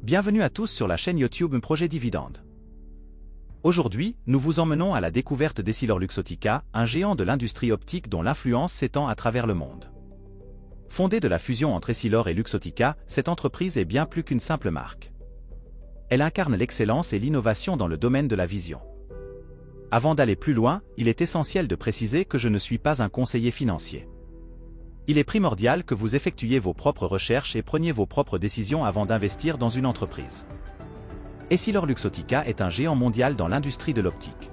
Bienvenue à tous sur la chaîne YouTube Projet Dividende. Aujourd'hui, nous vous emmenons à la découverte d'EssilorLuxottica, un géant de l'industrie optique dont l'influence s'étend à travers le monde. Fondée de la fusion entre Essilor et Luxottica, cette entreprise est bien plus qu'une simple marque. Elle incarne l'excellence et l'innovation dans le domaine de la vision. Avant d'aller plus loin, il est essentiel de préciser que je ne suis pas un conseiller financier. Il est primordial que vous effectuiez vos propres recherches et preniez vos propres décisions avant d'investir dans une entreprise. EssilorLuxottica est un géant mondial dans l'industrie de l'optique.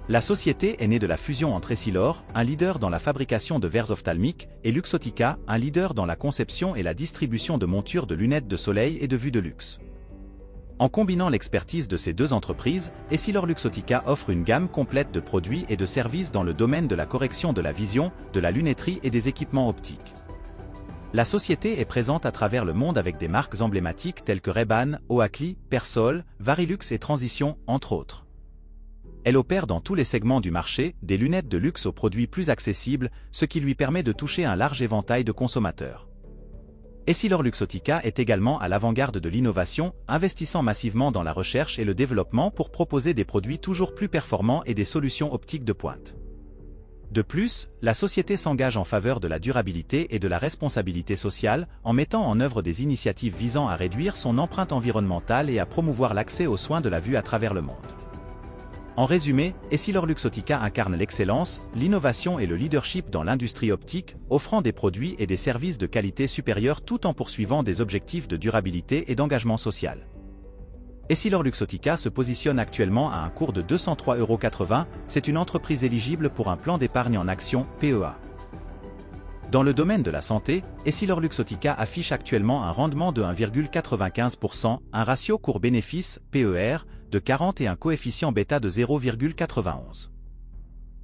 La société est née de la fusion entre Essilor, un leader dans la fabrication de verres ophtalmiques, et Luxottica, un leader dans la conception et la distribution de montures de lunettes de soleil et de vue de luxe. En combinant l'expertise de ces deux entreprises, EssilorLuxottica offre une gamme complète de produits et de services dans le domaine de la correction de la vision, de la lunetterie et des équipements optiques. La société est présente à travers le monde avec des marques emblématiques telles que Ray-Ban, Oakley, Persol, Varilux et Transition, entre autres. Elle opère dans tous les segments du marché, des lunettes de luxe aux produits plus accessibles, ce qui lui permet de toucher un large éventail de consommateurs. EssilorLuxottica est également à l'avant-garde de l'innovation, investissant massivement dans la recherche et le développement pour proposer des produits toujours plus performants et des solutions optiques de pointe. De plus, la société s'engage en faveur de la durabilité et de la responsabilité sociale, en mettant en œuvre des initiatives visant à réduire son empreinte environnementale et à promouvoir l'accès aux soins de la vue à travers le monde. En résumé, EssilorLuxottica incarne l'excellence, l'innovation et le leadership dans l'industrie optique, offrant des produits et des services de qualité supérieure tout en poursuivant des objectifs de durabilité et d'engagement social. EssilorLuxottica se positionne actuellement à un cours de 203,80 €, c'est une entreprise éligible pour un plan d'épargne en actions, PEA. Dans le domaine de la santé, EssilorLuxottica affiche actuellement un rendement de 1,95%, un ratio cours-bénéfice, PER, de 40 et un coefficient bêta de 0,91.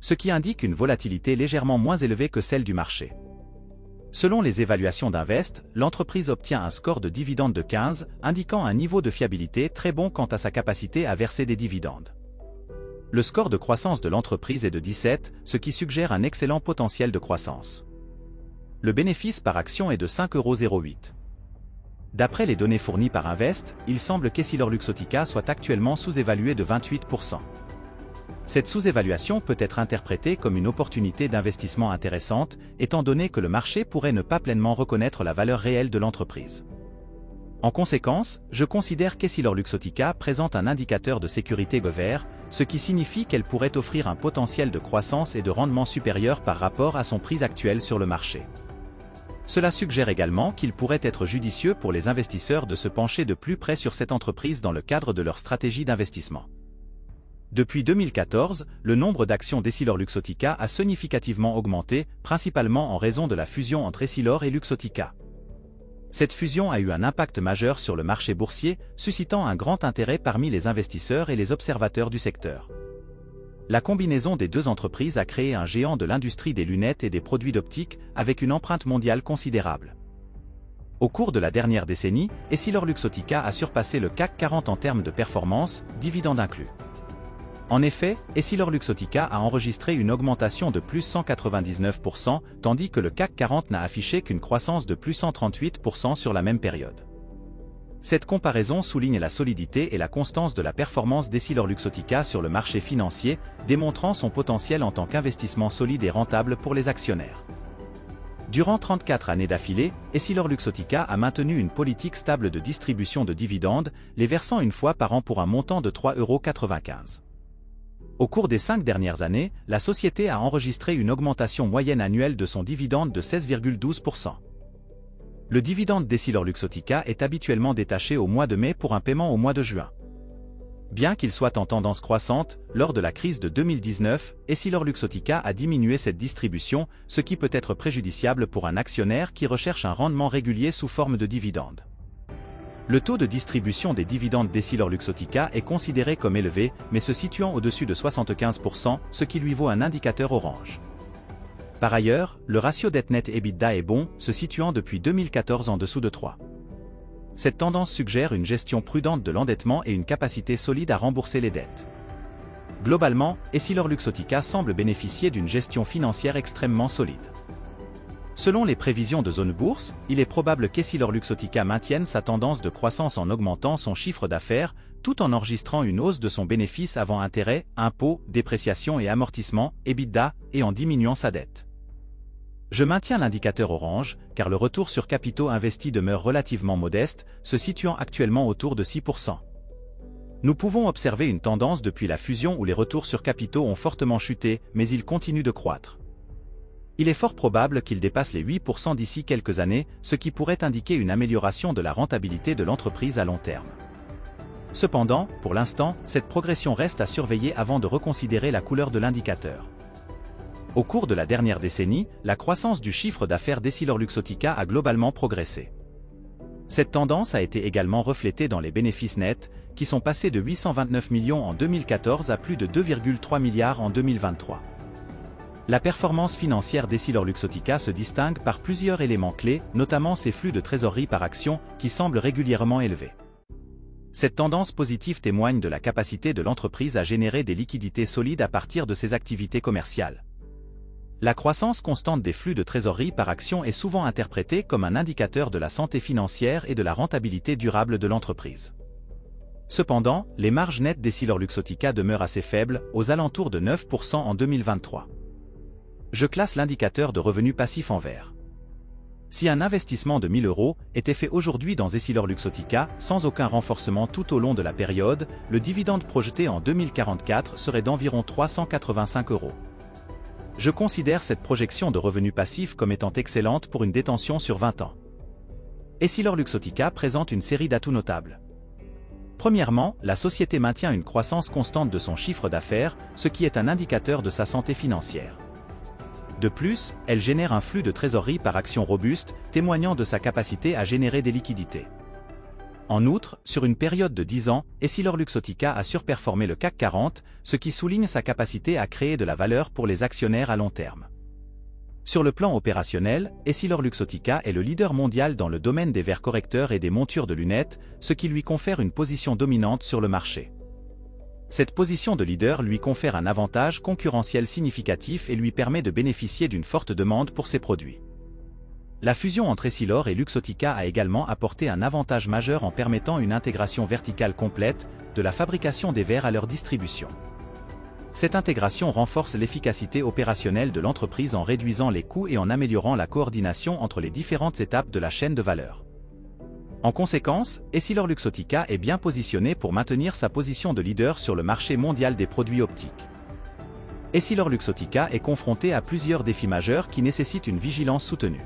Ce qui indique une volatilité légèrement moins élevée que celle du marché. Selon les évaluations d'Invest, l'entreprise obtient un score de dividende de 15, indiquant un niveau de fiabilité très bon quant à sa capacité à verser des dividendes. Le score de croissance de l'entreprise est de 17, ce qui suggère un excellent potentiel de croissance. Le bénéfice par action est de 5,08 €. D'après les données fournies par Invest, il semble qu'EssilorLuxottica soit actuellement sous-évalué de 28%. Cette sous-évaluation peut être interprétée comme une opportunité d'investissement intéressante, étant donné que le marché pourrait ne pas pleinement reconnaître la valeur réelle de l'entreprise. En conséquence, je considère qu'EssilorLuxottica présente un indicateur de sécurité vert, ce qui signifie qu'elle pourrait offrir un potentiel de croissance et de rendement supérieur par rapport à son prix actuel sur le marché. Cela suggère également qu'il pourrait être judicieux pour les investisseurs de se pencher de plus près sur cette entreprise dans le cadre de leur stratégie d'investissement. Depuis 2014, le nombre d'actions d'EssilorLuxottica a significativement augmenté, principalement en raison de la fusion entre Essilor et Luxottica. Cette fusion a eu un impact majeur sur le marché boursier, suscitant un grand intérêt parmi les investisseurs et les observateurs du secteur. La combinaison des deux entreprises a créé un géant de l'industrie des lunettes et des produits d'optique, avec une empreinte mondiale considérable. Au cours de la dernière décennie, EssilorLuxottica a surpassé le CAC 40 en termes de performance, dividendes inclus. En effet, EssilorLuxottica a enregistré une augmentation de plus 199%, tandis que le CAC 40 n'a affiché qu'une croissance de plus 138% sur la même période. Cette comparaison souligne la solidité et la constance de la performance d'EssilorLuxottica sur le marché financier, démontrant son potentiel en tant qu'investissement solide et rentable pour les actionnaires. Durant 34 années d'affilée, EssilorLuxottica a maintenu une politique stable de distribution de dividendes, les versant une fois par an pour un montant de 3,95 €. Au cours des 5 dernières années, la société a enregistré une augmentation moyenne annuelle de son dividende de 16,12%. Le dividende d'EssilorLuxottica est habituellement détaché au mois de mai pour un paiement au mois de juin. Bien qu'il soit en tendance croissante, lors de la crise de 2019, EssilorLuxottica a diminué cette distribution, ce qui peut être préjudiciable pour un actionnaire qui recherche un rendement régulier sous forme de dividendes. Le taux de distribution des dividendes d'EssilorLuxottica est considéré comme élevé, mais se situant au-dessus de 75%, ce qui lui vaut un indicateur orange. Par ailleurs, le ratio dette net EBITDA est bon, se situant depuis 2014 en dessous de 3. Cette tendance suggère une gestion prudente de l'endettement et une capacité solide à rembourser les dettes. Globalement, EssilorLuxottica semble bénéficier d'une gestion financière extrêmement solide. Selon les prévisions de Zone Bourse, il est probable qu'EssilorLuxottica maintienne sa tendance de croissance en augmentant son chiffre d'affaires, tout en enregistrant une hausse de son bénéfice avant intérêts, impôts, dépréciation et amortissement, EBITDA, et en diminuant sa dette. Je maintiens l'indicateur orange, car le retour sur capitaux investis demeure relativement modeste, se situant actuellement autour de 6%. Nous pouvons observer une tendance depuis la fusion où les retours sur capitaux ont fortement chuté, mais ils continuent de croître. Il est fort probable qu'il dépasse les 8% d'ici quelques années, ce qui pourrait indiquer une amélioration de la rentabilité de l'entreprise à long terme. Cependant, pour l'instant, cette progression reste à surveiller avant de reconsidérer la couleur de l'indicateur. Au cours de la dernière décennie, la croissance du chiffre d'affaires d'EssilorLuxottica a globalement progressé. Cette tendance a été également reflétée dans les bénéfices nets, qui sont passés de 829 millions en 2014 à plus de 2,3 milliards en 2023. La performance financière d'EssilorLuxottica se distingue par plusieurs éléments clés, notamment ses flux de trésorerie par action, qui semblent régulièrement élevés. Cette tendance positive témoigne de la capacité de l'entreprise à générer des liquidités solides à partir de ses activités commerciales. La croissance constante des flux de trésorerie par action est souvent interprétée comme un indicateur de la santé financière et de la rentabilité durable de l'entreprise. Cependant, les marges nettes d'EssilorLuxottica demeurent assez faibles, aux alentours de 9% en 2023. Je classe l'indicateur de revenus passifs en vert. Si un investissement de 1 000 € était fait aujourd'hui dans EssilorLuxottica, sans aucun renforcement tout au long de la période, le dividende projeté en 2044 serait d'environ 385 €. Je considère cette projection de revenus passifs comme étant excellente pour une détention sur 20 ans. EssilorLuxottica présente une série d'atouts notables. Premièrement, la société maintient une croissance constante de son chiffre d'affaires, ce qui est un indicateur de sa santé financière. De plus, elle génère un flux de trésorerie par action robuste, témoignant de sa capacité à générer des liquidités. En outre, sur une période de 10 ans, EssilorLuxottica a surperformé le CAC 40, ce qui souligne sa capacité à créer de la valeur pour les actionnaires à long terme. Sur le plan opérationnel, EssilorLuxottica est le leader mondial dans le domaine des verres correcteurs et des montures de lunettes, ce qui lui confère une position dominante sur le marché. Cette position de leader lui confère un avantage concurrentiel significatif et lui permet de bénéficier d'une forte demande pour ses produits. La fusion entre Essilor et Luxottica a également apporté un avantage majeur en permettant une intégration verticale complète, de la fabrication des verres à leur distribution. Cette intégration renforce l'efficacité opérationnelle de l'entreprise en réduisant les coûts et en améliorant la coordination entre les différentes étapes de la chaîne de valeur. En conséquence, EssilorLuxottica est bien positionné pour maintenir sa position de leader sur le marché mondial des produits optiques. EssilorLuxottica est confronté à plusieurs défis majeurs qui nécessitent une vigilance soutenue.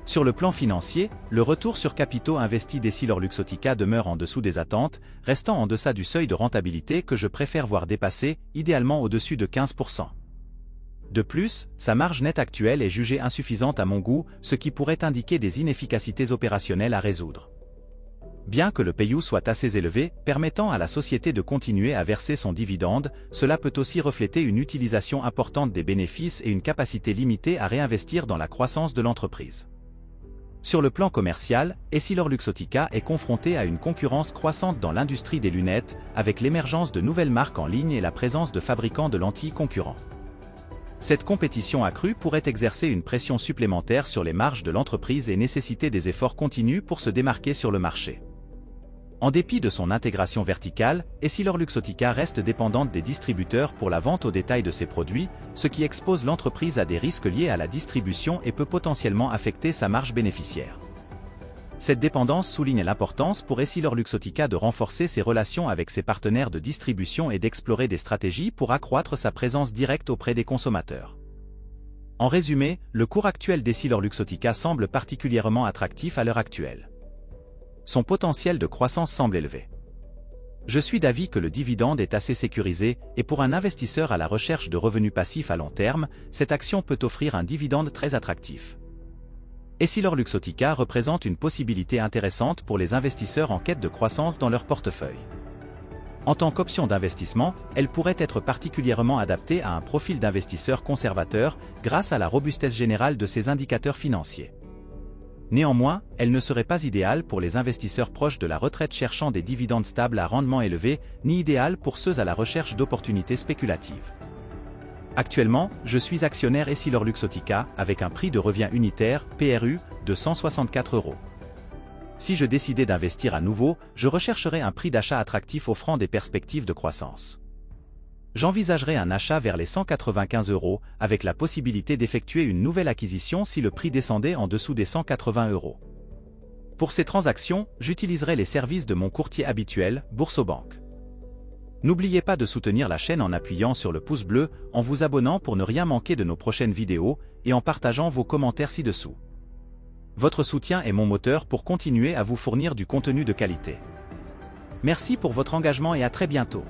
Sur le plan financier, le retour sur capitaux investis d'EssilorLuxottica demeure en dessous des attentes, restant en deçà du seuil de rentabilité que je préfère voir dépasser, idéalement au-dessus de 15%. De plus, sa marge nette actuelle est jugée insuffisante à mon goût, ce qui pourrait indiquer des inefficacités opérationnelles à résoudre. Bien que le payout soit assez élevé, permettant à la société de continuer à verser son dividende, cela peut aussi refléter une utilisation importante des bénéfices et une capacité limitée à réinvestir dans la croissance de l'entreprise. Sur le plan commercial, EssilorLuxottica est confronté à une concurrence croissante dans l'industrie des lunettes, avec l'émergence de nouvelles marques en ligne et la présence de fabricants de lentilles concurrents. Cette compétition accrue pourrait exercer une pression supplémentaire sur les marges de l'entreprise et nécessiter des efforts continus pour se démarquer sur le marché. En dépit de son intégration verticale, EssilorLuxottica reste dépendante des distributeurs pour la vente au détail de ses produits, ce qui expose l'entreprise à des risques liés à la distribution et peut potentiellement affecter sa marge bénéficiaire. Cette dépendance souligne l'importance pour EssilorLuxottica de renforcer ses relations avec ses partenaires de distribution et d'explorer des stratégies pour accroître sa présence directe auprès des consommateurs. En résumé, le cours actuel d'EssilorLuxottica semble particulièrement attractif à l'heure actuelle. Son potentiel de croissance semble élevé. Je suis d'avis que le dividende est assez sécurisé, et pour un investisseur à la recherche de revenus passifs à long terme, cette action peut offrir un dividende très attractif. EssilorLuxottica représente une possibilité intéressante pour les investisseurs en quête de croissance dans leur portefeuille. En tant qu'option d'investissement, elle pourrait être particulièrement adaptée à un profil d'investisseur conservateur grâce à la robustesse générale de ses indicateurs financiers. Néanmoins, elle ne serait pas idéale pour les investisseurs proches de la retraite cherchant des dividendes stables à rendement élevé, ni idéale pour ceux à la recherche d'opportunités spéculatives. Actuellement, je suis actionnaire EssilorLuxottica avec un prix de revient unitaire, PRU, de 164 €. Si je décidais d'investir à nouveau, je rechercherais un prix d'achat attractif offrant des perspectives de croissance. J'envisagerais un achat vers les 195 € avec la possibilité d'effectuer une nouvelle acquisition si le prix descendait en dessous des 180 €. Pour ces transactions, j'utiliserai les services de mon courtier habituel, Boursobank. N'oubliez pas de soutenir la chaîne en appuyant sur le pouce bleu, en vous abonnant pour ne rien manquer de nos prochaines vidéos et en partageant vos commentaires ci-dessous. Votre soutien est mon moteur pour continuer à vous fournir du contenu de qualité. Merci pour votre engagement et à très bientôt.